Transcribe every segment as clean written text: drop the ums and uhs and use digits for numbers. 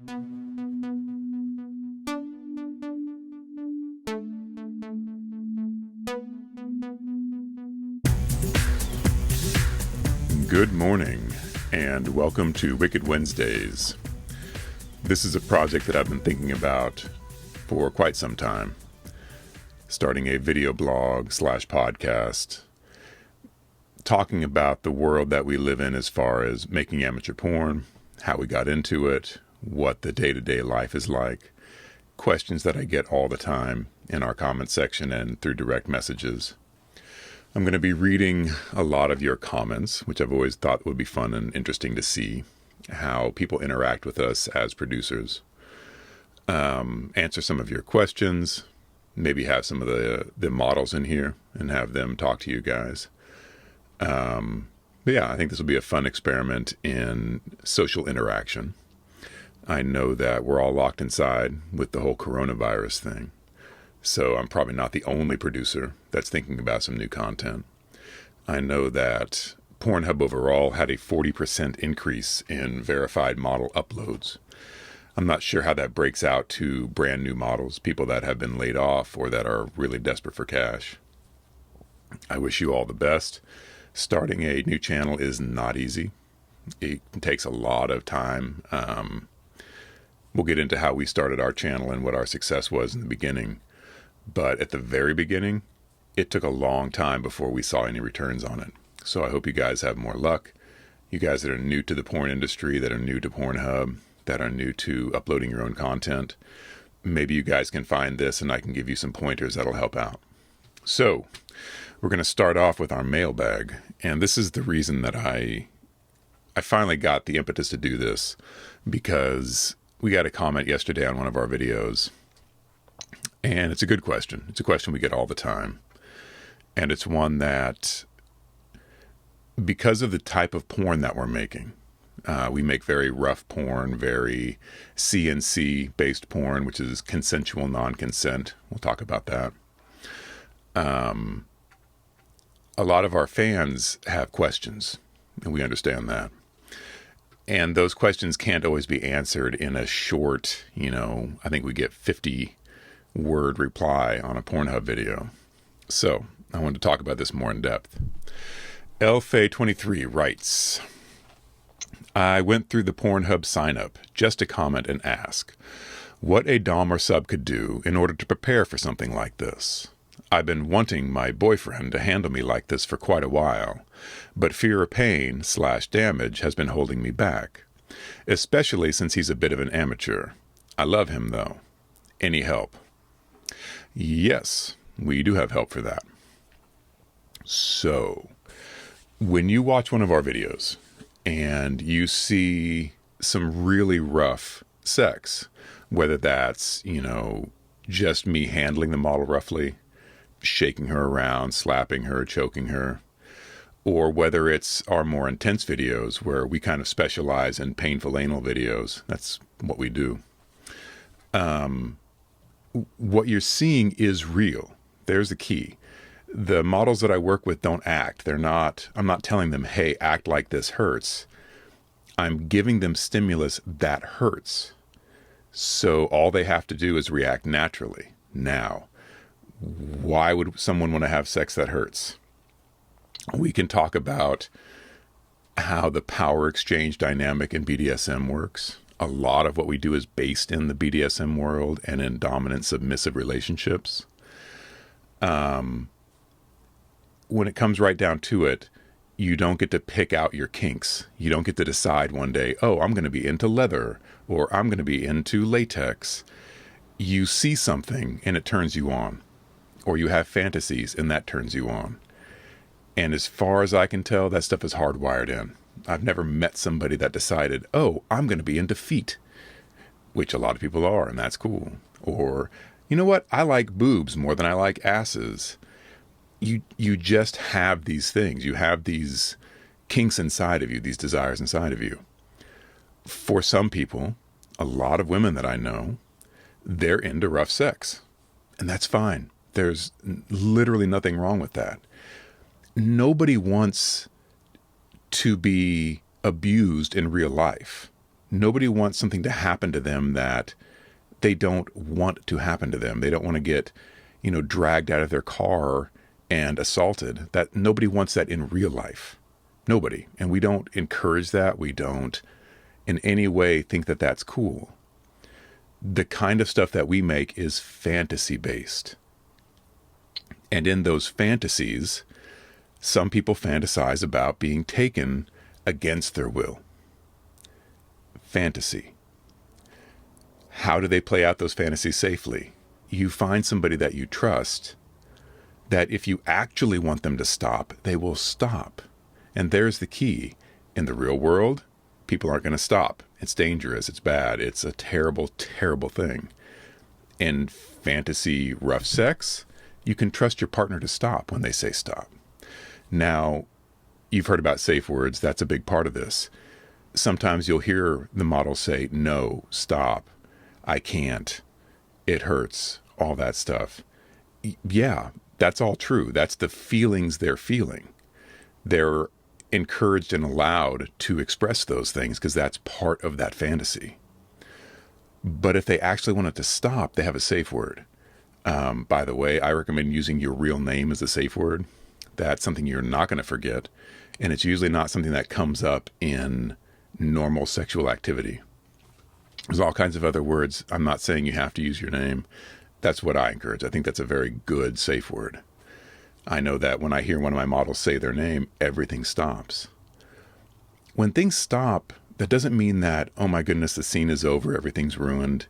Good morning, and welcome to Wicked Wednesdays. This is a project that I've been thinking about for quite some time. Starting a video blog / podcast, talking about the world that we live in as far as making amateur porn, how we got into it, what the day-to-day life is like, questions that I get all the time in our comment section and through direct messages. I'm going to be reading a lot of your comments, which I've always thought would be fun and interesting to see how people interact with us as producers. Answer some of your questions, maybe have some of the models in here and have them talk to you guys. But yeah, I think this will be a fun experiment in social interaction. I know that we're all locked inside with the whole coronavirus thing. So I'm probably not the only producer that's thinking about some new content. I know that Pornhub overall had a 40% increase in verified model uploads. I'm not sure how that breaks out to brand new models, people that have been laid off or that are really desperate for cash. I wish you all the best. Starting a new channel is not easy. It takes a lot of time. We'll get into how we started our channel and what our success was in the beginning. But at the very beginning, it took a long time before we saw any returns on it. So I hope you guys have more luck. You guys that are new to the porn industry, that are new to Pornhub, that are new to uploading your own content, maybe you guys can find this and I can give you some pointers that'll help out. So we're going to start off with our mailbag. And this is the reason that I finally got the impetus to do this, because we got a comment yesterday on one of our videos. And it's a good question. It's a question we get all the time. And it's one that, because of the type of porn that we're making, we make very rough porn, very CNC based porn, which is consensual non-consent. We'll talk about that. A lot of our fans have questions, and we understand that. And those questions can't always be answered in a short, I think we get 50 word reply on a Pornhub video. So I wanted to talk about this more in depth. Elfay23 writes, I went through the Pornhub sign up just to comment and ask what a dom or sub could do in order to prepare for something like this. I've been wanting my boyfriend to handle me like this for quite a while, but fear of pain / damage has been holding me back, especially since he's a bit of an amateur. I love him though. Any help? Yes, we do have help for that. So, when you watch one of our videos and you see some really rough sex, whether that's, just me handling the model roughly, shaking her around, slapping her, choking her, or whether it's our more intense videos where we kind of specialize in painful anal videos, that's what we do. What you're seeing is real. There's the key. The models that I work with don't act. I'm not telling them, hey, act like this hurts. I'm giving them stimulus that hurts. So all they have to do is react naturally. Now, why would someone want to have sex that hurts? We can talk about how the power exchange dynamic in BDSM works. A lot of what we do is based in the BDSM world and in dominant submissive relationships. When it comes right down to it, you don't get to pick out your kinks. You don't get to decide one day, oh, I'm going to be into leather or I'm going to be into latex. You see something and it turns you on, or you have fantasies and that turns you on. And as far as I can tell, that stuff is hardwired in. I've never met somebody that decided, oh, I'm going to be into feet, which a lot of people are, and that's cool. Or, you know what? I like boobs more than I like asses. You just have these things. You have these kinks inside of you, these desires inside of you. For some people, a lot of women that I know, they're into rough sex, and that's fine. There's literally nothing wrong with that. Nobody wants to be abused in real life. Nobody wants something to happen to them that they don't want to happen to them. They don't want to get, dragged out of their car and assaulted. That nobody wants that in real life. Nobody. And we don't encourage that. We don't in any way think that that's cool. The kind of stuff that we make is fantasy based. And in those fantasies, some people fantasize about being taken against their will. Fantasy. How do they play out those fantasies safely? You find somebody that you trust, that if you actually want them to stop, they will stop. And there's the key. In the real world, people aren't going to stop. It's dangerous. It's bad. It's a terrible, terrible thing. In fantasy rough sex, you can trust your partner to stop when they say stop. Now, you've heard about safe words. That's a big part of this. Sometimes you'll hear the model say, no, stop, I can't, it hurts, all that stuff. Yeah, that's all true. That's the feelings they're feeling. They're encouraged and allowed to express those things because that's part of that fantasy. But if they actually want it to stop, they have a safe word. By the way, I recommend using your real name as a safe word. That's something you're not going to forget. And it's usually not something that comes up in normal sexual activity. There's all kinds of other words. I'm not saying you have to use your name. That's what I encourage. I think that's a very good safe word. I know that when I hear one of my models say their name, everything stops. When things stop, that doesn't mean that, oh my goodness, the scene is over, everything's ruined.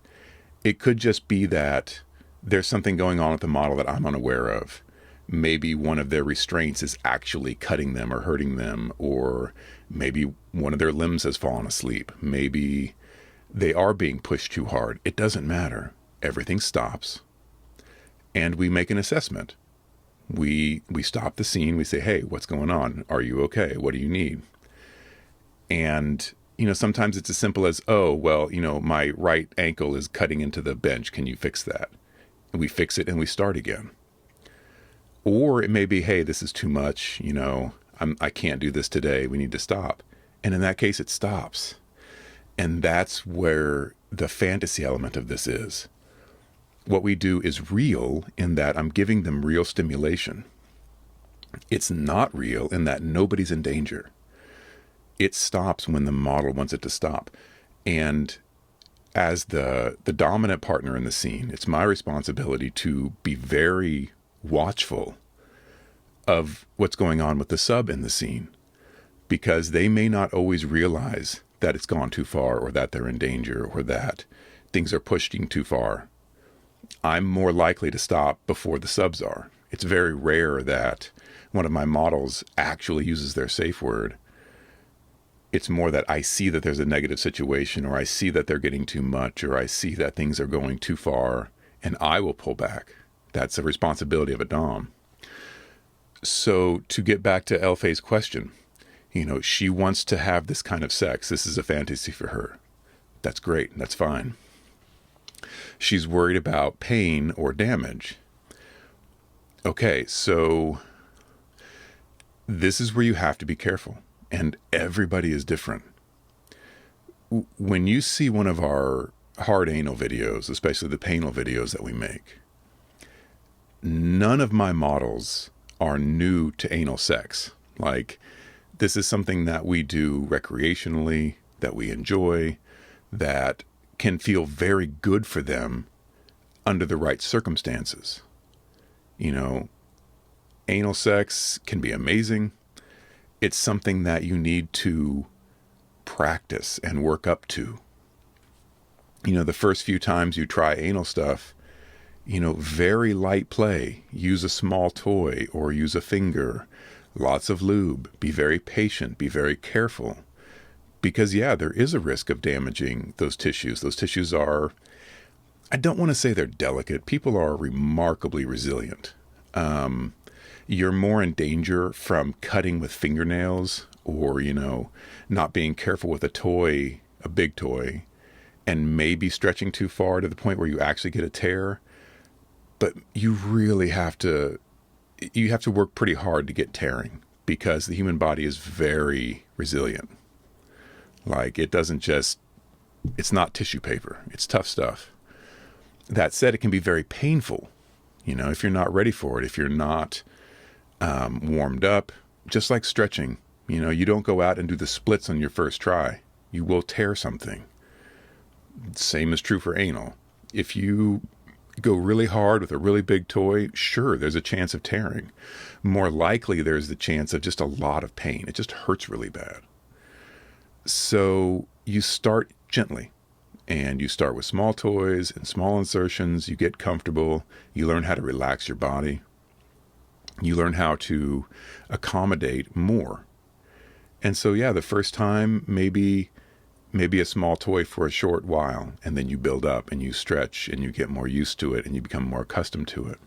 It could just be that there's something going on with the model that I'm unaware of. Maybe one of their restraints is actually cutting them or hurting them, or maybe one of their limbs has fallen asleep. Maybe they are being pushed too hard. It doesn't matter. Everything stops. And we make an assessment. We stop the scene. We say, hey, what's going on? Are you okay? What do you need? And, sometimes it's as simple as, oh, well, my right ankle is cutting into the bench. Can you fix that? And we fix it and we start again. Or it may be, hey, this is too much. I can't do this today. We need to stop. And in that case, it stops. And that's where the fantasy element of this is. What we do is real in that I'm giving them real stimulation. It's not real in that nobody's in danger. It stops when the model wants it to stop. And as the dominant partner in the scene, it's my responsibility to be very watchful of what's going on with the sub in the scene, because they may not always realize that it's gone too far, or that they're in danger, or that things are pushing too far. I'm more likely to stop before the subs are. It's very rare that one of my models actually uses their safe word. It's more that I see that there's a negative situation, or I see that they're getting too much, or I see that things are going too far, and I will pull back. That's a responsibility of a dom. So to get back to Elfe's question, she wants to have this kind of sex. This is a fantasy for her. That's great. That's fine. She's worried about pain or damage. Okay, so this is where you have to be careful. And everybody is different. When you see one of our hard anal videos, especially the painful videos that we make, none of my models are new to anal sex. Like, this is something that we do recreationally, that we enjoy, that can feel very good for them under the right circumstances. Anal sex can be amazing. It's something that you need to practice and work up to. The first few times you try anal stuff, very light play. Use a small toy or use a finger. Lots of lube. Be very patient. Be very careful. Because, there is a risk of damaging those tissues. Those tissues are, I don't want to say they're delicate. People are remarkably resilient. You're more in danger from cutting with fingernails or, not being careful with a toy, a big toy, and maybe stretching too far to the point where you actually get a tear. But you really have to work pretty hard to get tearing, because the human body is very resilient. Like, it doesn't just It's not tissue paper. It's tough stuff. That said, it can be very painful. If you're not ready for it, if you're not warmed up, just like stretching, you don't go out and do the splits on your first try. You will tear something. Same is true for anal. If you go really hard with a really big toy, sure, there's a chance of tearing. More likely, there's the chance of just a lot of pain. It just hurts really bad. So you start gently, and you start with small toys and small insertions. You get comfortable. You learn how to relax your body. You learn how to accommodate more. And so, yeah, the first time, maybe a small toy for a short while, and then you build up and you stretch and you get more used to it and you become more accustomed to it.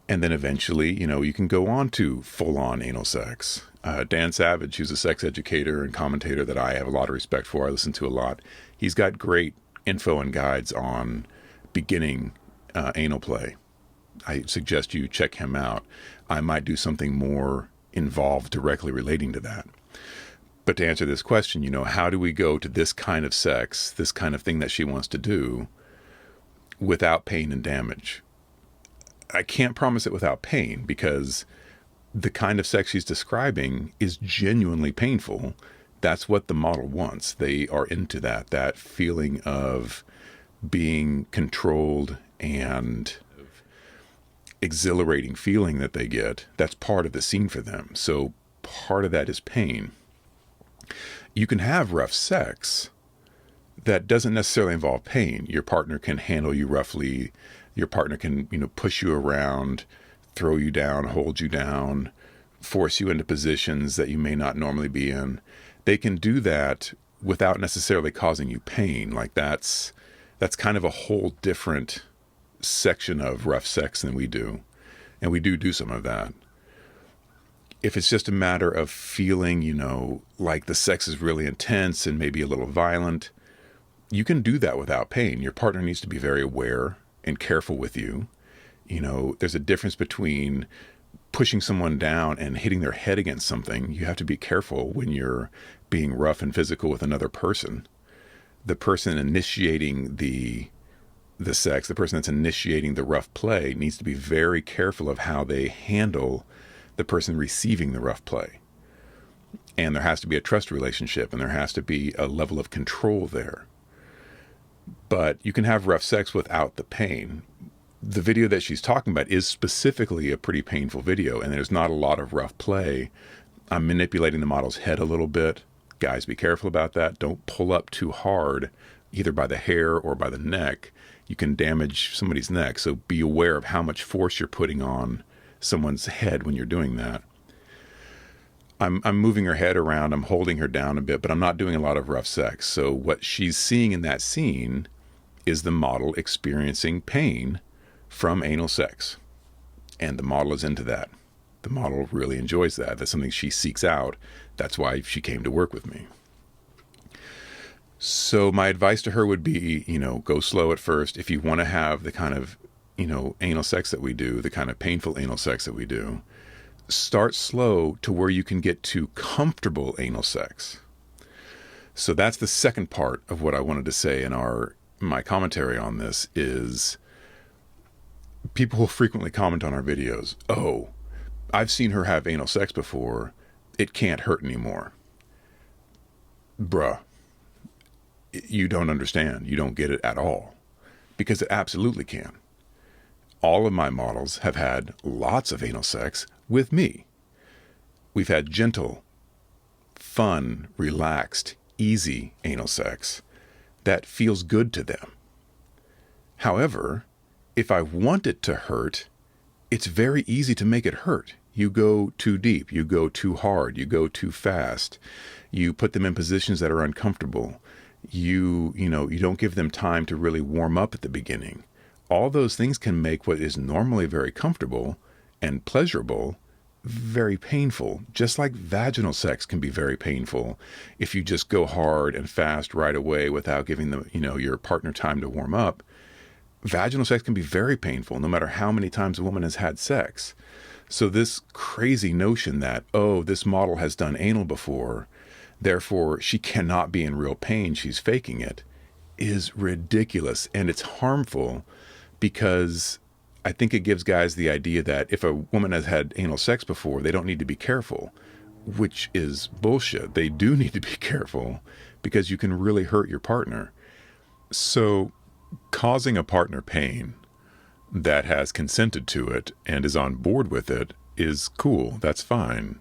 And then eventually, you can go on to full-on anal sex. Dan Savage, who's a sex educator and commentator that I have a lot of respect for, I listen to a lot, he's got great info and guides on beginning anal play. I suggest you check him out. I might do something more involved directly relating to that. But to answer this question, how do we go to this kind of sex, this kind of thing that she wants to do, without pain and damage? I can't promise it without pain, because the kind of sex she's describing is genuinely painful. That's what the model wants. They are into that feeling of being controlled and exhilarating feeling that they get. That's part of the scene for them. So part of that is pain. You can have rough sex that doesn't necessarily involve pain. Your partner can handle you roughly. Your partner can, push you around, throw you down, hold you down, force you into positions that you may not normally be in. They can do that without necessarily causing you pain. Like that's kind of a whole different section of rough sex than we do. And we do some of that. If it's just a matter of feeling, like the sex is really intense and maybe a little violent, you can do that without pain. Your partner needs to be very aware and careful with you. There's a difference between pushing someone down and hitting their head against something. You have to be careful when you're being rough and physical with another person. The person initiating the sex, the person that's initiating the rough play, needs to be very careful of how they handle the person receiving the rough play. And there has to be a trust relationship, and there has to be a level of control there. But you can have rough sex without the pain. The video that she's talking about is specifically a pretty painful video, and there's not a lot of rough play. I'm manipulating the model's head a little bit. Guys, be careful about that. Don't pull up too hard, either by the hair or by the neck. You can damage somebody's neck, so be aware of how much force you're putting on someone's head when you're doing that. I'm moving her head around, I'm holding her down a bit, but I'm not doing a lot of rough sex. So what she's seeing in that scene is the model experiencing pain from anal sex. And the model is into that. The model really enjoys that. That's something she seeks out. That's why she came to work with me. So my advice to her would be, go slow at first. If you want to have the kind of, anal sex that we do, the kind of painful anal sex that we do, start slow to where you can get to comfortable anal sex. So that's the second part of what I wanted to say in my commentary on this is people will frequently comment on our videos. Oh, I've seen her have anal sex before. It can't hurt anymore. Bruh, you don't understand. You don't get it at all. Because it absolutely can. All of my models have had lots of anal sex with me. We've had gentle, fun, relaxed, easy anal sex that feels good to them. However, if I want it to hurt, it's very easy to make it hurt. You go too deep, you go too hard, you go too fast, you put them in positions that are uncomfortable, you don't give them time to really warm up at the beginning. All those things can make what is normally very comfortable and pleasurable very painful. Just like vaginal sex can be very painful if you just go hard and fast right away without giving your partner time to warm up. Vaginal sex can be very painful no matter how many times a woman has had sex. So this crazy notion that, this model has done anal before, Therefore, she cannot be in real pain. She's faking it, is ridiculous. And it's harmful because I think it gives guys the idea that if a woman has had anal sex before, they don't need to be careful, which is bullshit. They do need to be careful because you can really hurt your partner. So causing a partner pain that has consented to it and is on board with it is cool. That's fine.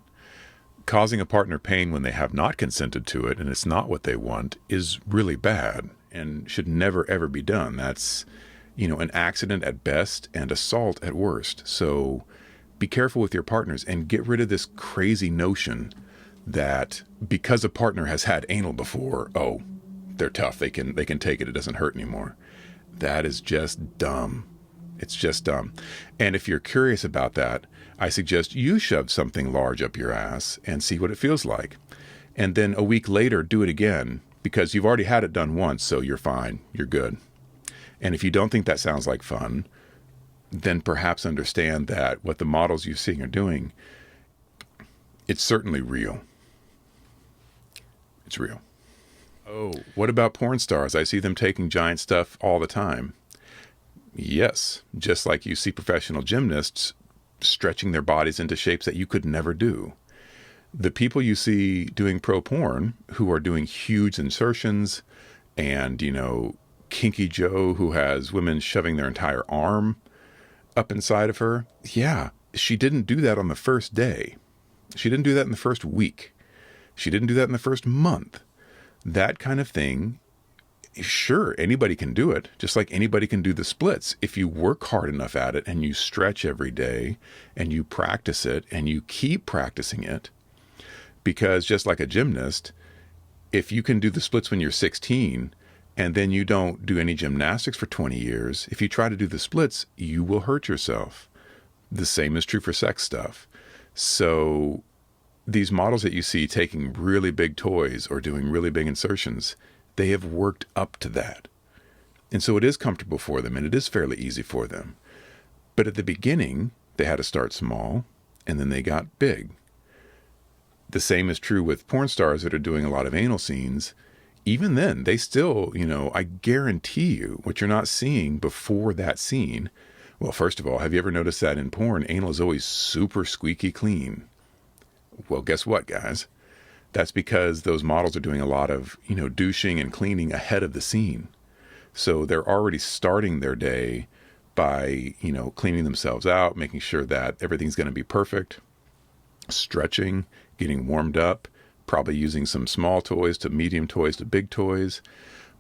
Causing a partner pain when they have not consented to it and it's not what they want is really bad and should never, ever be done. That's, an accident at best and assault at worst. So be careful with your partners and get rid of this crazy notion that because a partner has had anal before, oh, they're tough. They can take it. It doesn't hurt anymore. That is just dumb. It's just dumb. And if you're curious about that, I suggest you shove something large up your ass and see what it feels like. And then a week later, do it again because you've already had it done once, so you're fine. You're good. And if you don't think that sounds like fun, then perhaps understand that what the models you're seeing are doing, it's certainly real. It's real. Oh, what about porn stars? I see them taking giant stuff all the time. Yes, just like you see professional gymnasts stretching their bodies into shapes that you could never do. The people you see doing pro porn who are doing huge insertions and, Kinky Joe who has women shoving their entire arm up inside of her. Yeah, she didn't do that on the first day. She didn't do that in the first week. She didn't do that in the first month. That kind of thing, sure, anybody can do it, just like anybody can do the splits. If you work hard enough at it and you stretch every day and you practice it and you keep practicing it, because just like a gymnast, if you can do the splits when you're 16 and then you don't do any gymnastics for 20 years, if you try to do the splits, you will hurt yourself. The same is true for sex stuff. So these models that you see taking really big toys or doing really big insertions, they have worked up to that. And so it is comfortable for them and it is fairly easy for them. But at the beginning, they had to start small and then they got big. The same is true with porn stars that are doing a lot of anal scenes. Even then, they still, I guarantee you what you're not seeing before that scene. Well, first of all, have you ever noticed that in porn, anal is always super squeaky clean? Well, guess what, guys? That's because those models are doing a lot of, douching and cleaning ahead of the scene. So they're already starting their day by, cleaning themselves out, making sure that everything's going to be perfect, stretching, getting warmed up, probably using some small toys to medium toys to big toys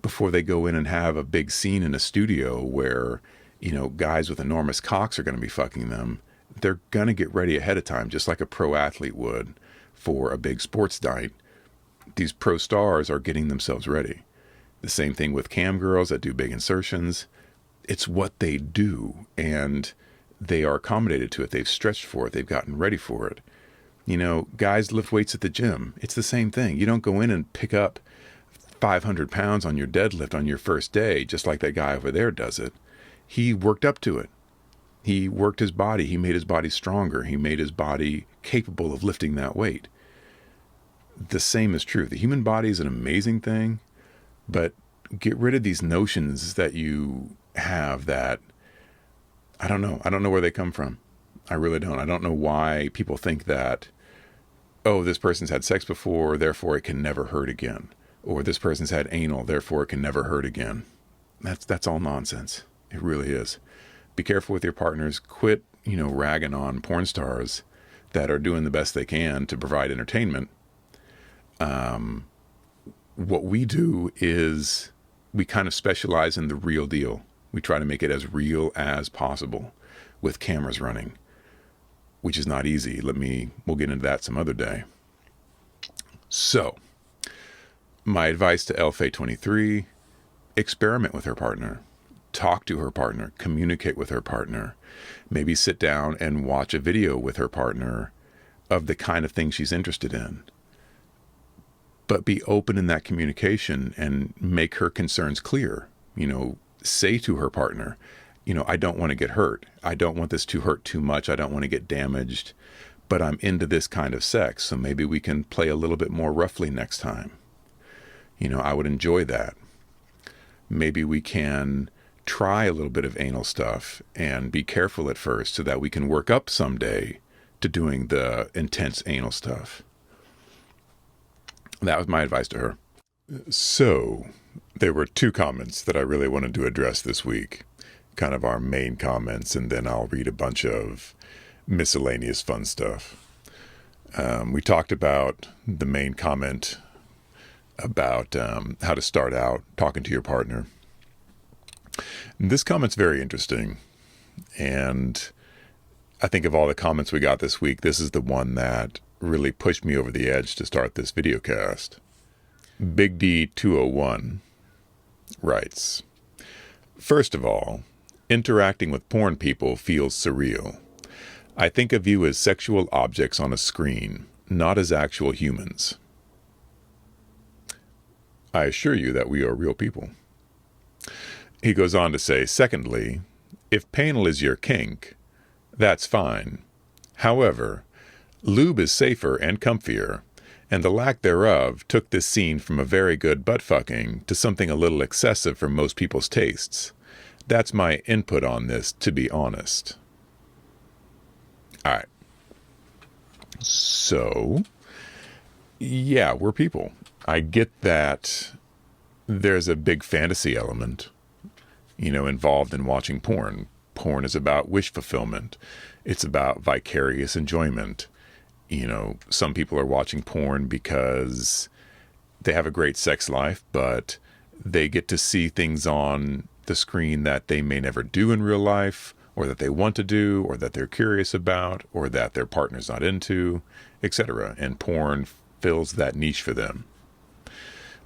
before they go in and have a big scene in a studio where, guys with enormous cocks are going to be fucking them. They're going to get ready ahead of time, just like a pro athlete would for a big sports night. These pro stars are getting themselves ready. The same thing with cam girls that do big insertions. It's what they do, and they are accommodated to it. They've stretched for it. They've gotten ready for it. Guys lift weights at the gym. It's the same thing. You don't go in and pick up 500 pounds on your deadlift on your first day, just like that guy over there does it. He worked up to it. He worked his body. He made his body stronger. He made his body capable of lifting that weight. The same is true. The human body is an amazing thing, but get rid of these notions that you have that, I don't know. I don't know where they come from. I really don't. I don't know why people think that, oh, this person's had sex before, therefore it can never hurt again. Or this person's had anal, therefore it can never hurt again. That's all nonsense. It really is. Be careful with your partners. Quit, ragging on porn stars that are doing the best they can to provide entertainment. What we do is we kind of specialize in the real deal. We try to make it as real as possible with cameras running, which is not easy. We'll get into that some other day. So, my advice to LFA23, experiment with her partner. Talk to her partner. Communicate with her partner. Maybe sit down and watch a video with her partner of the kind of thing she's interested in. But be open in that communication and make her concerns clear. Say to her partner, I don't want to get hurt. I don't want this to hurt too much. I don't want to get damaged. but I'm into this kind of sex, so maybe we can play a little bit more roughly next time. I would enjoy that. Maybe we can try a little bit of anal stuff and be careful at first so that we can work up someday to doing the intense anal stuff. That was my advice to her. So there were 2 comments that I really wanted to address this week, kind of our main comments, and then I'll read a bunch of miscellaneous fun stuff. We talked about the main comment about how to start out talking to your partner. And this comment's very interesting, and I think of all the comments we got this week, this is the one that really pushed me over the edge to start this videocast. Big D 201 writes, "First of all, interacting with porn people feels surreal. I think of you as sexual objects on a screen, not as actual humans. I assure you that we are real people." He goes on to say, "Secondly, if panel is your kink, that's fine. However, lube is safer and comfier, and the lack thereof took this scene from a very good butt-fucking to something a little excessive for most people's tastes. That's my input on this, to be honest." All right. So, yeah, we're people. I get that there's a big fantasy element, involved in watching porn. Porn is about wish fulfillment. It's about vicarious enjoyment. Some people are watching porn because they have a great sex life, but they get to see things on the screen that they may never do in real life, or that they want to do, or that they're curious about, or that their partner's not into, etc. And porn fills that niche for them.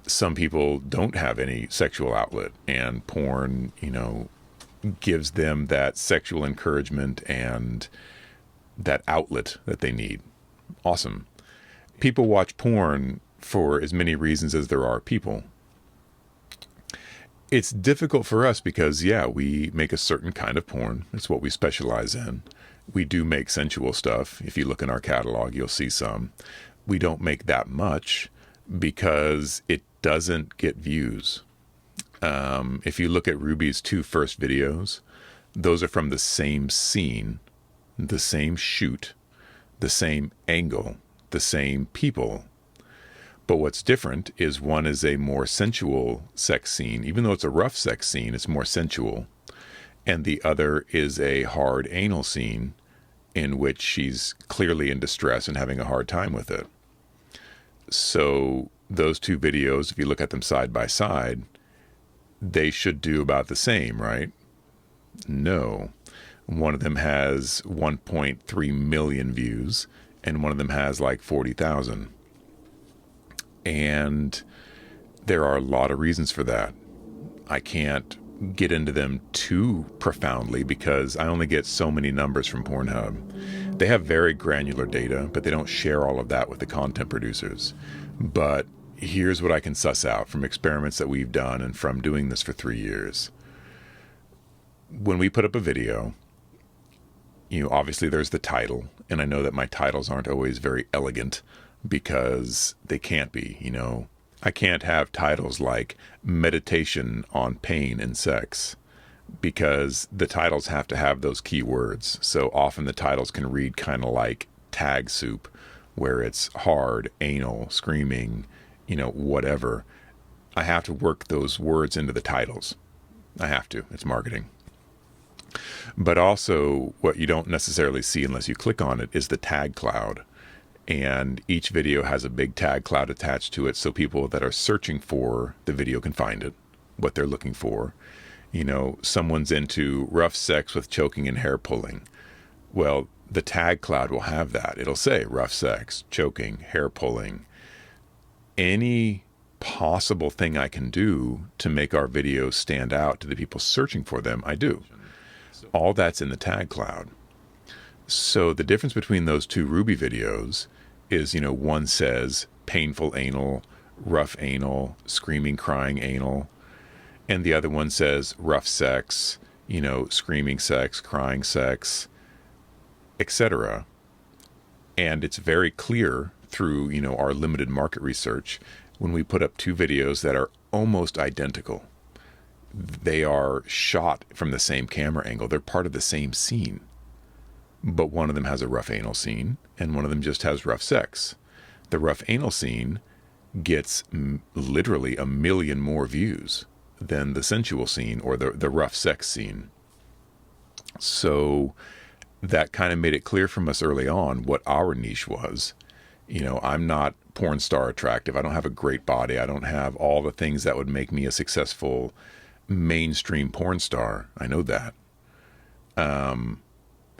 Some people don't have any sexual outlet, and porn, gives them that sexual encouragement and that outlet that they need. Awesome. People watch porn for as many reasons as there are people. It's difficult for us because, we make a certain kind of porn. It's what we specialize in. We do make sensual stuff. If you look in our catalog, you'll see some. We don't make that much because it doesn't get views. If you look at Ruby's 2 first videos, those are from the same scene, the same shoot, the same angle, the same people. But what's different is one is a more sensual sex scene. Even though it's a rough sex scene, it's more sensual. And the other is a hard anal scene in which she's clearly in distress and having a hard time with it. So those 2 videos, if you look at them side by side, they should do about the same, right? No. One of them has 1.3 million views, and one of them has like 40,000. And there are a lot of reasons for that. I can't get into them too profoundly because I only get so many numbers from Pornhub. They have very granular data, but they don't share all of that with the content producers. But here's what I can suss out from experiments that we've done and from doing this for 3 years. When we put up a video, obviously there's the title, and I know that my titles aren't always very elegant because they can't be, I can't have titles like Meditation on Pain and Sex because the titles have to have those key words. So often the titles can read kind of like tag soup, where it's hard, anal, screaming, whatever. I have to work those words into the titles. I have to. It's marketing. But also what you don't necessarily see unless you click on it is the tag cloud. And each video has a big tag cloud attached to it so people that are searching for the video can find it, what they're looking for. Someone's into rough sex with choking and hair pulling. Well, the tag cloud will have that. It'll say rough sex, choking, hair pulling. Any possible thing I can do to make our videos stand out to the people searching for them, I do. All that's in the tag cloud. So the difference between those 2 Ruby videos is, one says painful anal, rough anal, screaming, crying anal, and the other one says rough sex, screaming sex, crying sex, etc. And it's very clear through, our limited market research when we put up two videos that are almost identical. They are shot from the same camera angle. They're part of the same scene. But one of them has a rough anal scene and one of them just has rough sex. The rough anal scene gets literally 1 million more views than the sensual scene or the rough sex scene. So that kind of made it clear from us early on what our niche was. I'm not porn star attractive. I don't have a great body. I don't have all the things that would make me a successful mainstream porn star. I know that.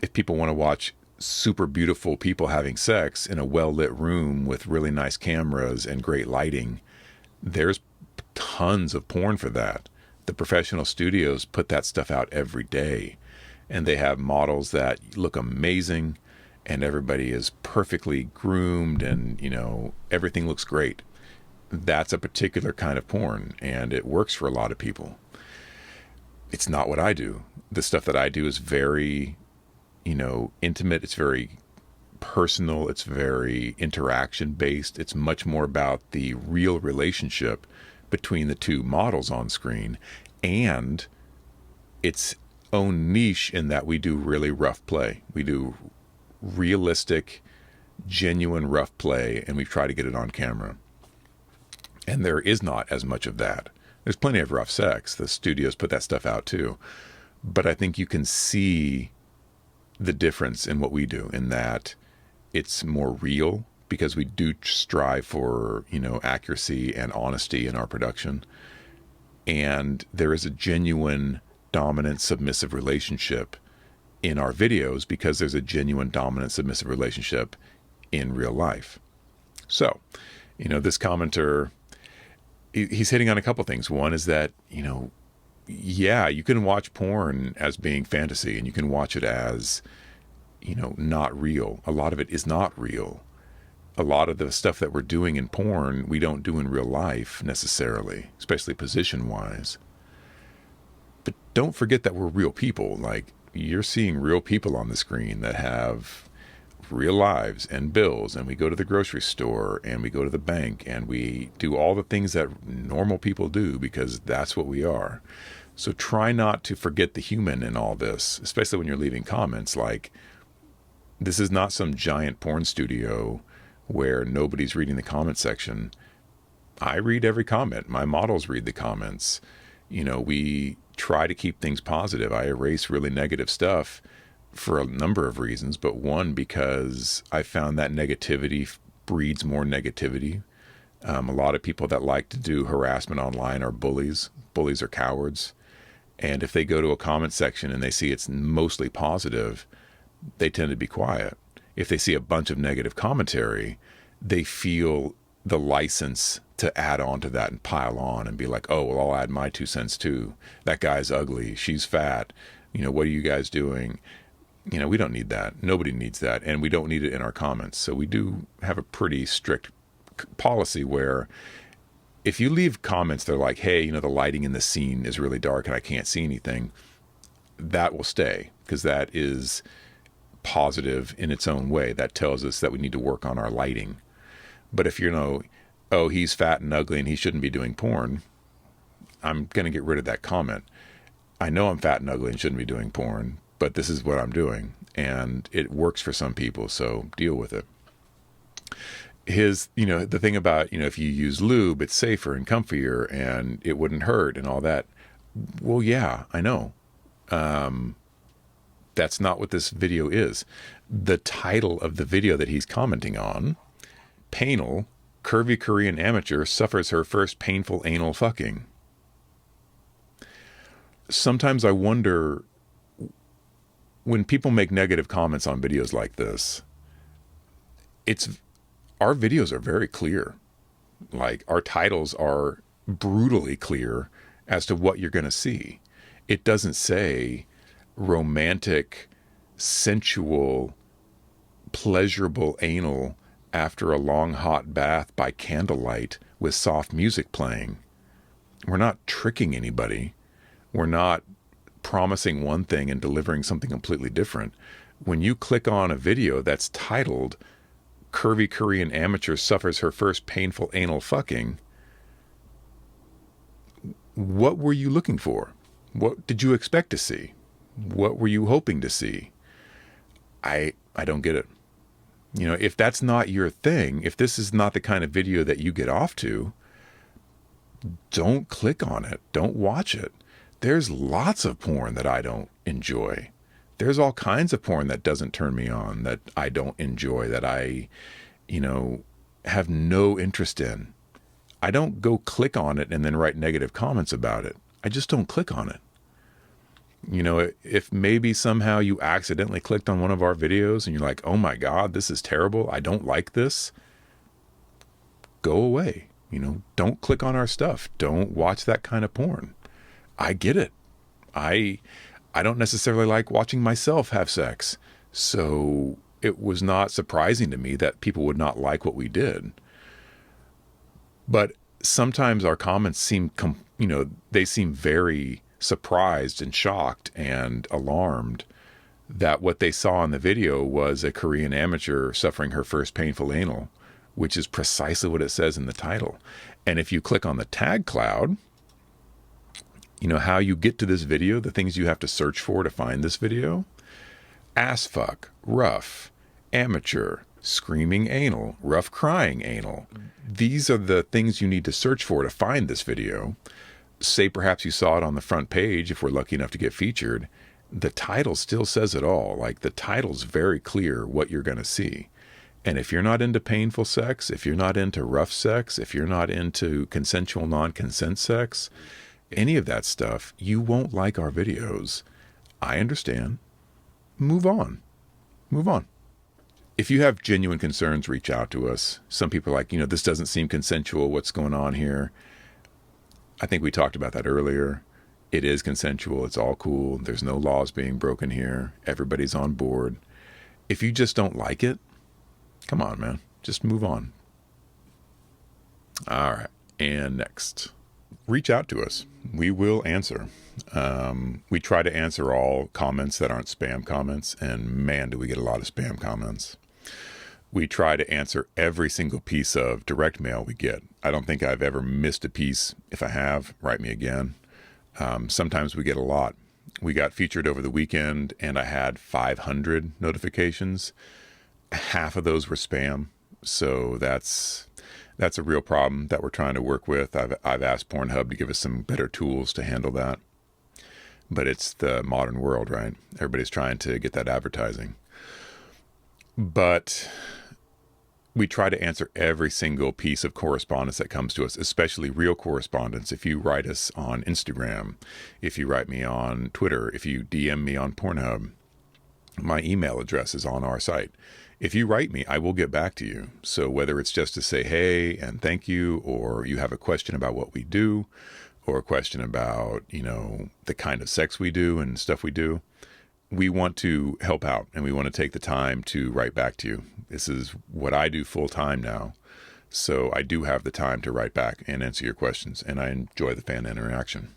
If people want to watch super beautiful people having sex in a well-lit room with really nice cameras and great lighting, there's tons of porn for that. The professional studios put that stuff out every day, and they have models that look amazing, and everybody is perfectly groomed, and everything looks great. That's a particular kind of porn, and it works for a lot of people. It's not what I do. The stuff that I do is very intimate. It's very personal. It's very interaction based. It's much more about the real relationship between the two models on screen, and its own niche in that we do really rough play. We do realistic, genuine rough play, and we try to get it on camera. And there is not as much of that. There's plenty of rough sex. The studios put that stuff out too. But I think you can see the difference in what we do, in that it's more real because we do strive for, accuracy and honesty in our production. And there is a genuine dominant submissive relationship in our videos because there's a genuine dominant submissive relationship in real life. So, this commenter, he's hitting on a couple things. One is that, yeah, you can watch porn as being fantasy, and you can watch it as, not real. A lot of it is not real. A lot of the stuff that we're doing in porn, we don't do in real life necessarily, especially position-wise. But don't forget that we're real people. Like, you're seeing real people on the screen that have real lives and bills, and we go to the grocery store and we go to the bank and we do all the things that normal people do because that's what we are. So try not to forget the human in all this, especially when you're leaving comments. Like, this is not some giant porn studio where nobody's reading the comment section. I read every comment. My models read the comments. We try to keep things positive. I erase really negative stuff for a number of reasons, but one, because I found that negativity breeds more negativity. A lot of people that like to do harassment online are bullies. Bullies are cowards. And if they go to a comment section and they see it's mostly positive, they tend to be quiet. If they see a bunch of negative commentary, they feel the license to add on to that and pile on and be like, oh, well, I'll add my 2 cents too. That guy's ugly. She's fat. What are you guys doing? We don't need that. Nobody needs that. And we don't need it in our comments. So we do have a pretty strict policy where if you leave comments, they're like, hey, the lighting in the scene is really dark and I can't see anything. That will stay because that is positive in its own way. That tells us that we need to work on our lighting. But if oh, he's fat and ugly and he shouldn't be doing porn, I'm going to get rid of that comment. I know I'm fat and ugly and shouldn't be doing porn, but this is what I'm doing. And it works for some people, so deal with it. The thing about, if you use lube, it's safer and comfier and it wouldn't hurt and all that. Well, yeah, I know. That's not what this video is. The title of the video that he's commenting on, Painal, curvy Korean amateur suffers her first painful anal fucking. Sometimes I wonder, when people make negative comments on videos like this, our videos are very clear. Like, our titles are brutally clear as to what you're going to see. It doesn't say romantic, sensual, pleasurable anal after a long hot bath by candlelight with soft music playing. We're not tricking anybody. We're not promising one thing and delivering something completely different. When you click on a video that's titled curvy Korean amateur suffers her first painful anal fucking. What were you looking for? What did you expect to see? What were you hoping to see? I don't get it. You know, if that's not your thing, if this is not the kind of video that you get off to, don't click on it. Don't watch it. There's lots of porn that I don't enjoy. There's all kinds of porn that doesn't turn me on, that I don't enjoy, that I, have no interest in. I don't go click on it and then write negative comments about it. I just don't click on it. If maybe somehow you accidentally clicked on one of our videos and you're like, oh my God, this is terrible, I don't like this, go away. Don't click on our stuff. Don't watch that kind of porn. I get it. I don't necessarily like watching myself have sex. So it was not surprising to me that people would not like what we did. But sometimes our comments seem, they seem very surprised and shocked and alarmed that what they saw in the video was a Korean amateur suffering her first painful anal, which is precisely what it says in the title. And if you click on the tag cloud, how you get to this video, the things you have to search for to find this video: ass fuck, rough, amateur, screaming anal, rough crying anal. These are the things you need to search for to find this video. Say perhaps you saw it on the front page, if we're lucky enough to get featured. The title still says it all. Like, the title's very clear what you're going to see. And if you're not into painful sex, if you're not into rough sex, if you're not into consensual non-consent sex, any of that stuff, you won't like our videos. I understand. Move on. Move on. If you have genuine concerns, reach out to us. Some people are like, this doesn't seem consensual. What's going on here? I think we talked about that earlier. It is consensual. It's all cool. There's no laws being broken here. Everybody's on board. If you just don't like it, come on, man. Just move on. All right. And next, reach out to us. We will answer. We try to answer all comments that aren't spam comments. And man, do we get a lot of spam comments. We try to answer every single piece of direct mail we get. I don't think I've ever missed a piece. If I have, write me again. Sometimes we get a lot. We got featured over the weekend and I had 500 notifications. Half of those were spam. So that's a real problem that we're trying to work with. I've asked Pornhub to give us some better tools to handle that. But it's the modern world, right? Everybody's trying to get that advertising. But we try to answer every single piece of correspondence that comes to us, especially real correspondence. If you write us on Instagram, if you write me on Twitter, if you DM me on Pornhub, my email address is on our site. If you write me, I will get back to you. So whether it's just to say hey and thank you, or you have a question about what we do, or a question about, the kind of sex we do and stuff we do, we want to help out and we want to take the time to write back to you. This is what I do full time now. So I do have the time to write back and answer your questions, and I enjoy the fan interaction.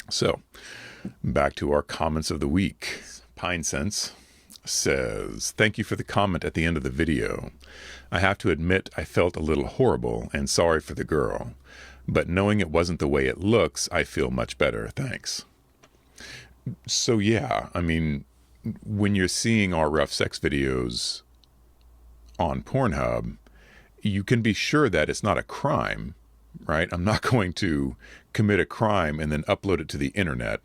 So back to our comments of the week. Pine Sense says, thank you for the comment at the end of the video. I have to admit I felt a little horrible and sorry for the girl, but knowing it wasn't the way it looks, I feel much better. Thanks. So yeah, I mean, when you're seeing our rough sex videos on Pornhub, you can be sure that it's not a crime, right? I'm not going to commit a crime and then upload it to the internet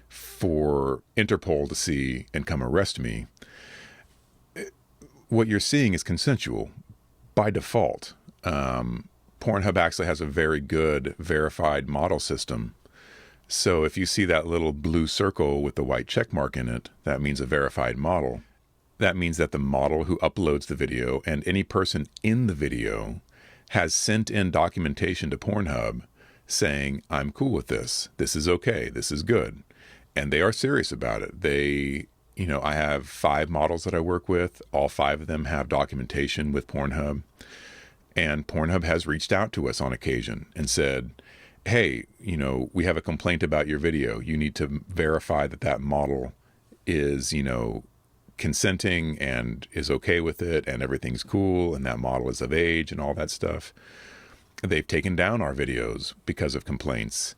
for Interpol to see and come arrest me. What you're seeing is consensual by default. Pornhub actually has a very good verified model system. So if you see that little blue circle with the white check mark in it, that means a verified model. That means that the model who uploads the video and any person in the video has sent in documentation to Pornhub saying, I'm cool with this. This is okay. This is good. And they are serious about it. I have 5 models that I work with. All 5 of them have documentation with Pornhub. And Pornhub has reached out to us on occasion and said, hey, we have a complaint about your video. You need to verify that that model is, consenting and is okay with it and everything's cool and that model is of age and all that stuff. They've taken down our videos because of complaints,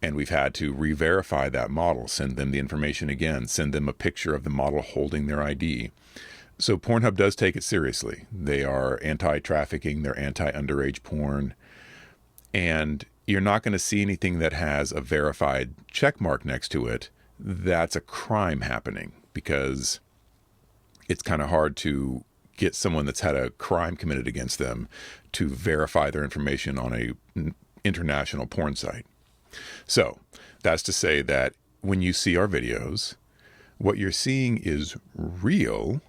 and we've had to re-verify that model, send them the information again, send them a picture of the model holding their ID. So Pornhub does take it seriously. They are anti-trafficking, they're anti-underage porn, and you're not going to see anything that has a verified check mark next to it. That's a crime happening, because it's kind of hard to get someone that's had a crime committed against them to verify their information on a international porn site. So that's to say that when you see our videos, what you're seeing is real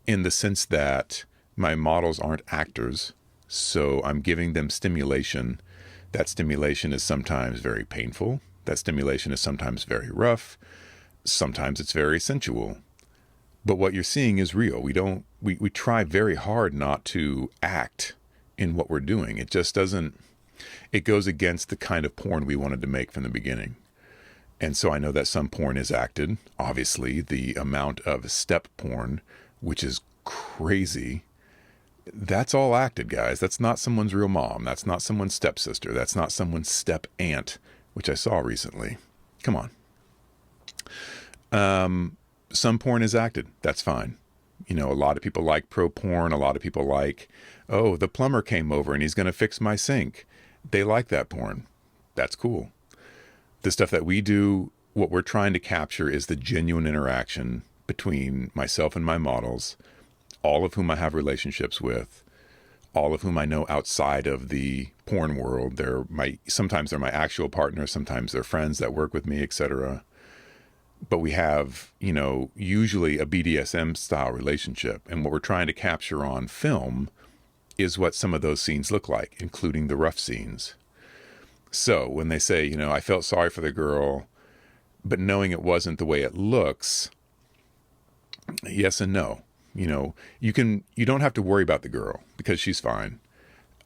in the sense that my models aren't actors. So I'm giving them stimulation. That stimulation is sometimes very painful. That stimulation is sometimes very rough. Sometimes it's very sensual. But what you're seeing is real. We try very hard not to act in what we're doing. It just doesn't, it goes against the kind of porn we wanted to make from the beginning. And so I know that some porn is acted. Obviously, the amount of step porn, which is crazy, that's all acted, guys. That's not someone's real mom. That's not someone's stepsister. That's not someone's step aunt, which I saw recently. Come on. Some porn is acted. That's fine. You know, a lot of people like pro porn. A lot of people like, oh, the plumber came over and he's going to fix my sink. They like that porn. That's cool. The stuff that we do, what we're trying to capture is the genuine interaction between myself and my models, all of whom I have relationships with, all of whom I know outside of the porn world. Sometimes they're my actual partners, sometimes they're friends that work with me, etc. But we have, you know, usually a BDSM style relationship. And what we're trying to capture on film is what some of those scenes look like, including the rough scenes. So when they say, you know, I felt sorry for the girl, but knowing it wasn't the way it looks, yes and no. You know, you don't have to worry about the girl because she's fine.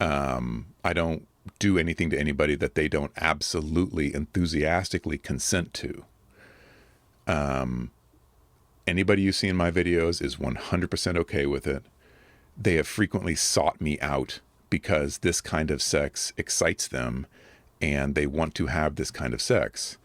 I don't do anything to anybody that they don't absolutely enthusiastically consent to. Anybody you see in my videos is 100% okay with it. They have frequently sought me out because this kind of sex excites them and they want to have this kind of sex.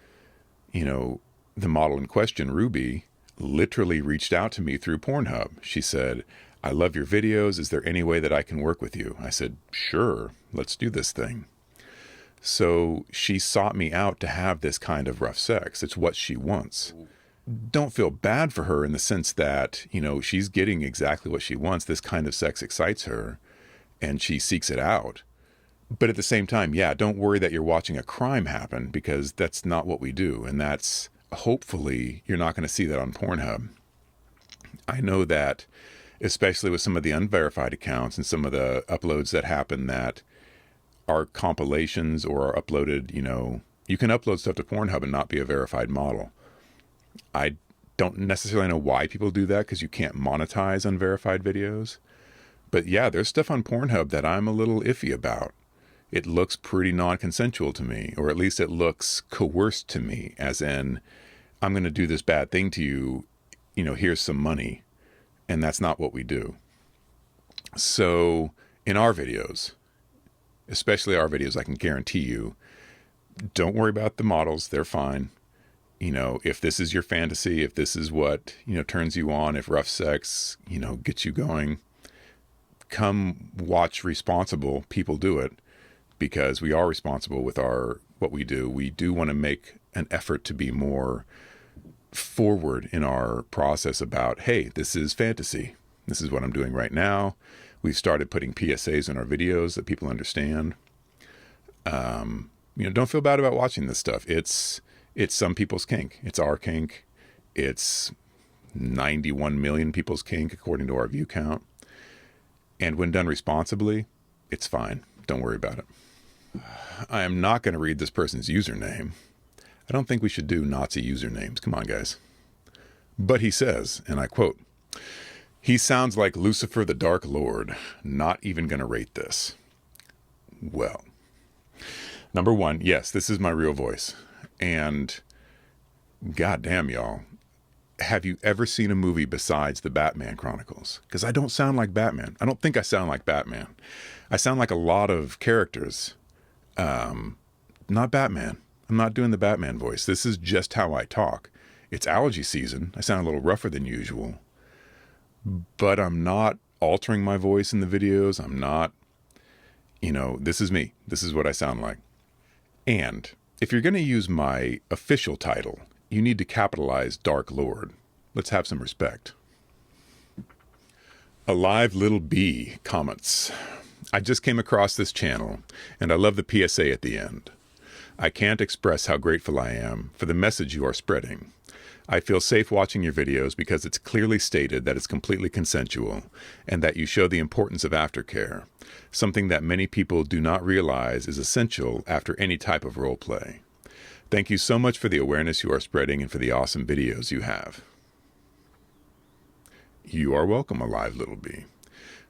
You know, the model in question, Ruby, literally reached out to me through Pornhub. She said, I love your videos. Is there any way that I can work with you? I said, sure, let's do this thing. So she sought me out to have this kind of rough sex. It's what she wants. Don't feel bad for her in the sense that, you know, she's getting exactly what she wants. This kind of sex excites her and she seeks it out. But at the same time, yeah, don't worry that you're watching a crime happen, because that's not what we do. And that's, hopefully, you're not going to see that on Pornhub. I know that, especially with some of the unverified accounts and some of the uploads that happen that are compilations or are uploaded, you know, you can upload stuff to Pornhub and not be a verified model. I don't necessarily know why people do that, because you can't monetize unverified videos. But yeah, there's stuff on Pornhub that I'm a little iffy about. It looks pretty non-consensual to me, or at least it looks coerced to me, as in, I'm going to do this bad thing to you, you know, here's some money. And that's not what we do. So in our videos, especially our videos, I can guarantee you, don't worry about the models. They're fine. You know, if this is your fantasy, if this is what, you know, turns you on, if rough sex, you know, gets you going, come watch responsible people do it, because we are responsible with what we do. We do want to make an effort to be more forward in our process about, hey, this is fantasy. This is what I'm doing right now. We've started putting PSAs in our videos that people understand. You know, don't feel bad about watching this stuff. It's some people's kink. It's our kink. It's 91 million people's kink, according to our view count. And when done responsibly, it's fine. Don't worry about it. I am not going to read this person's username. I don't think we should do Nazi usernames. Come on, guys. But he says, and I quote, "He sounds like Lucifer the Dark Lord. Not even going to rate this." Well, number one, yes, this is my real voice. And goddamn, y'all, have you ever seen a movie besides the Batman Chronicles? Because I don't sound like Batman. I don't think I sound like Batman. I sound like a lot of characters. Not Batman. I'm not doing the Batman voice. This is just how I talk. It's allergy season. I sound a little rougher than usual. But I'm not altering my voice in the videos. I'm not, this is me. This is what I sound like. And if you're going to use my official title, you need to capitalize Dark Lord. Let's have some respect. Alive Little B comments. I just came across this channel, and I love the PSA at the end. I can't express how grateful I am for the message you are spreading. I feel safe watching your videos because it's clearly stated that it's completely consensual and that you show the importance of aftercare, something that many people do not realize is essential after any type of role play. Thank you so much for the awareness you are spreading and for the awesome videos you have. You are welcome, Alive Little B.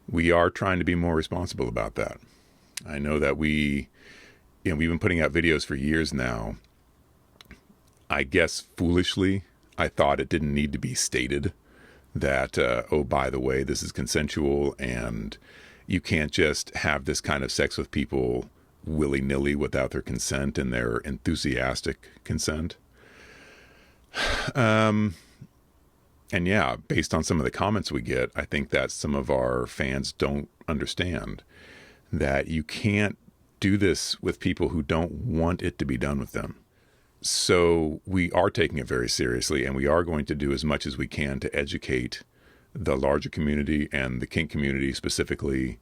We are trying to be more responsible about that. I know that we've been putting out videos for years now. I guess foolishly, I thought it didn't need to be stated that, oh, by the way, this is consensual and you can't just have this kind of sex with people willy-nilly without their consent and their enthusiastic consent. And yeah, based on some of the comments we get, I think that some of our fans don't understand that you can't do this with people who don't want it to be done with them. So we are taking it very seriously, and we are going to do as much as we can to educate the larger community and the kink community specifically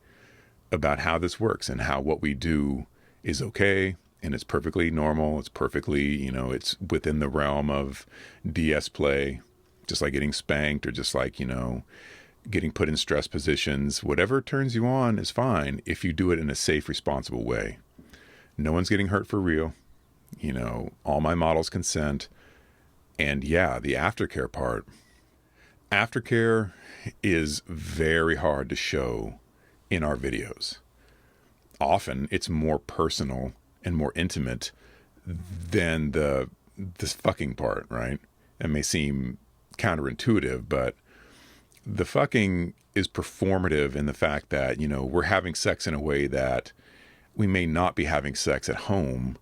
about how this works and how what we do is okay and it's perfectly normal. It's perfectly, it's within the realm of DS play, just like getting spanked or just like, getting put in stress positions. Whatever turns you on is fine if you do it in a safe, responsible way. No one's getting hurt for real. All my models consent. And yeah, the aftercare part. Aftercare is very hard to show in our videos. Often it's more personal and more intimate than this fucking part, right? It may seem counterintuitive, but the fucking is performative in the fact that, we're having sex in a way that we may not be having sex at home.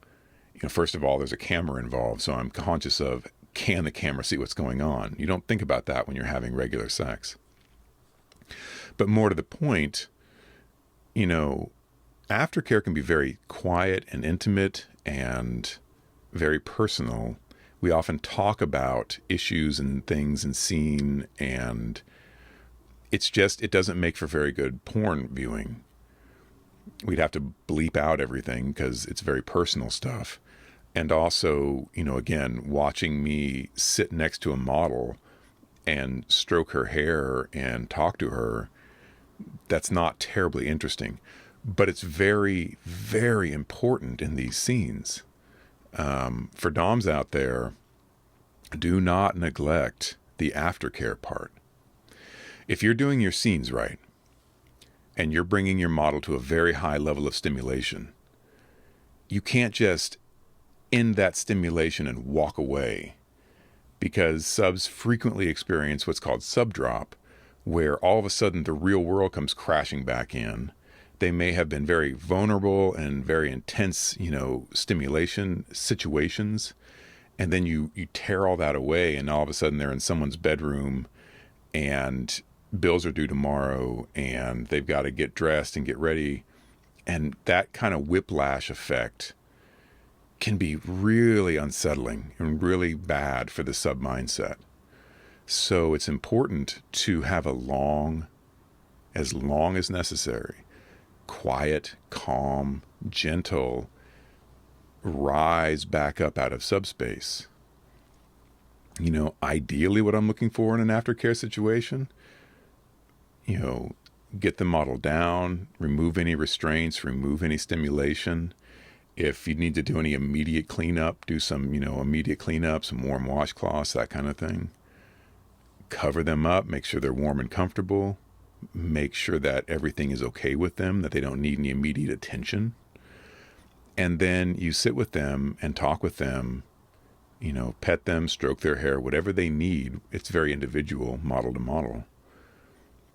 First of all, there's a camera involved, so I'm conscious of, can the camera see what's going on? You don't think about that when you're having regular sex. But more to the point, aftercare can be very quiet and intimate and very personal. We often talk about issues and things and scene, and it doesn't make for very good porn viewing. We'd have to bleep out everything because it's very personal stuff. And also, again, watching me sit next to a model and stroke her hair and talk to her, that's not terribly interesting. But it's very, very important in these scenes. For doms out there, do not neglect the aftercare part. If you're doing your scenes right, and you're bringing your model to a very high level of stimulation, you can't just end that stimulation and walk away, because subs frequently experience what's called sub drop, where all of a sudden the real world comes crashing back in. They may have been very vulnerable and very intense, stimulation situations. And then you tear all that away, and all of a sudden they're in someone's bedroom and bills are due tomorrow and they've got to get dressed and get ready. And that kind of whiplash effect can be really unsettling and really bad for the sub mindset. So it's important to have as long as necessary, quiet, calm, gentle rise back up out of subspace. Ideally what I'm looking for in an aftercare situation, get the model down, remove any restraints, remove any stimulation. If you need to do any immediate cleanup, do some, immediate cleanup, some warm washcloths, that kind of thing. Cover them up, make sure they're warm and comfortable. Make sure that everything is okay with them, that they don't need any immediate attention. And then you sit with them and talk with them, pet them, stroke their hair, whatever they need. It's very individual, model to model,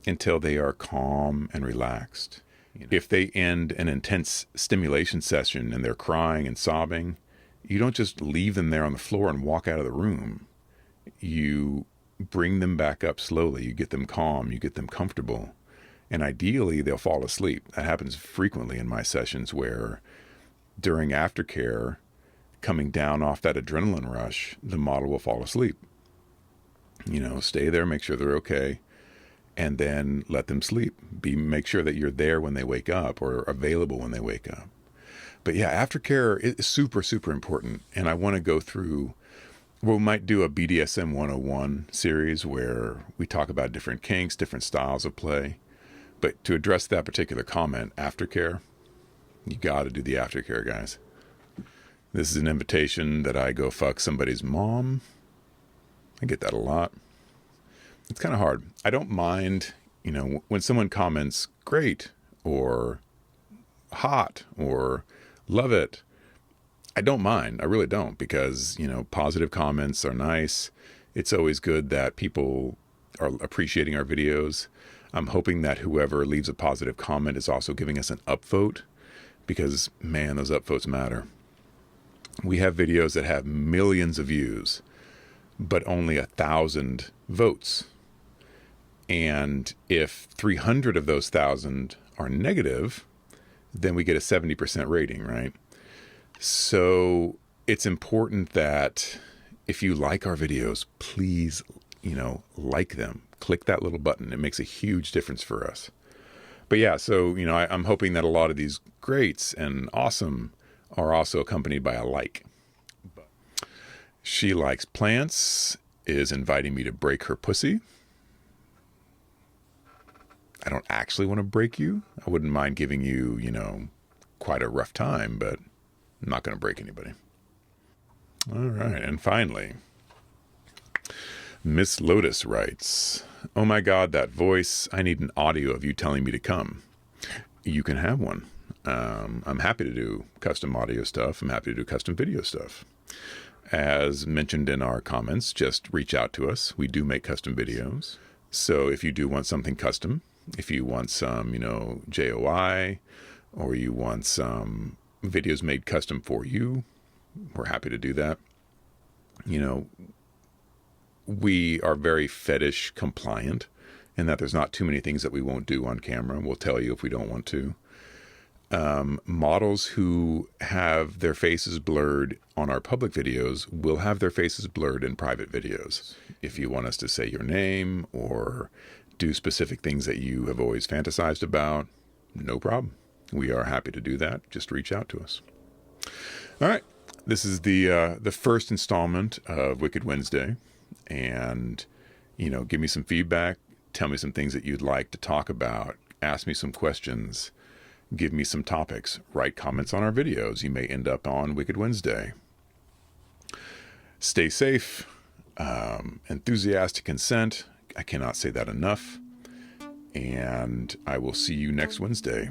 until they are calm and relaxed. If they end an intense stimulation session and they're crying and sobbing, you don't just leave them there on the floor and walk out of the room. You bring them back up slowly. You get them calm. You get them comfortable. And ideally, they'll fall asleep. That happens frequently in my sessions where during aftercare, coming down off that adrenaline rush, the model will fall asleep. Stay there, make sure they're okay, and then let them sleep. Make sure that you're there when they wake up or available when they wake up. But yeah, aftercare is super, super important. And I want to go through, we might do a BDSM 101 series where we talk about different kinks, different styles of play. But to address that particular comment, aftercare, you got to do the aftercare, guys. This is an invitation that I go fuck somebody's mom. I get that a lot. It's kind of hard. I don't mind, when someone comments great or hot or love it. I don't mind. I really don't, because, positive comments are nice. It's always good that people are appreciating our videos. I'm hoping that whoever leaves a positive comment is also giving us an upvote, because, man, those upvotes matter. We have videos that have millions of views, but only 1,000 votes. And if 300 of those 1,000 are negative, then we get a 70% rating, right? So it's important that if you like our videos, please, like them. Click that little button. It makes a huge difference for us. But yeah, so, I'm hoping that a lot of these greats and awesome are also accompanied by a like. She likes plants, is inviting me to break her pussy. I don't actually want to break you. I wouldn't mind giving you, quite a rough time, but I'm not going to break anybody. All right. And finally, Miss Lotus writes, "Oh my God, that voice. I need an audio of you telling me to come." You can have one. I'm happy to do custom audio stuff. I'm happy to do custom video stuff. As mentioned in our comments, just reach out to us. We do make custom videos. So if you do want something custom, if you want some, JOI, or you want some videos made custom for you, we're happy to do that. We are very fetish compliant in that there's not too many things that we won't do on camera. We'll tell you if we don't want to. Models who have their faces blurred on our public videos will have their faces blurred in private videos. If you want us to say your name or do specific things that you have always fantasized about, no problem. We are happy to do that. Just reach out to us. All right. This is the first installment of Wicked Wednesday. And, give me some feedback. Tell me some things that you'd like to talk about. Ask me some questions. Give me some topics. Write comments on our videos. You may end up on Wicked Wednesday. Stay safe. Enthusiastic consent. I cannot say that enough. And I will see you next Wednesday.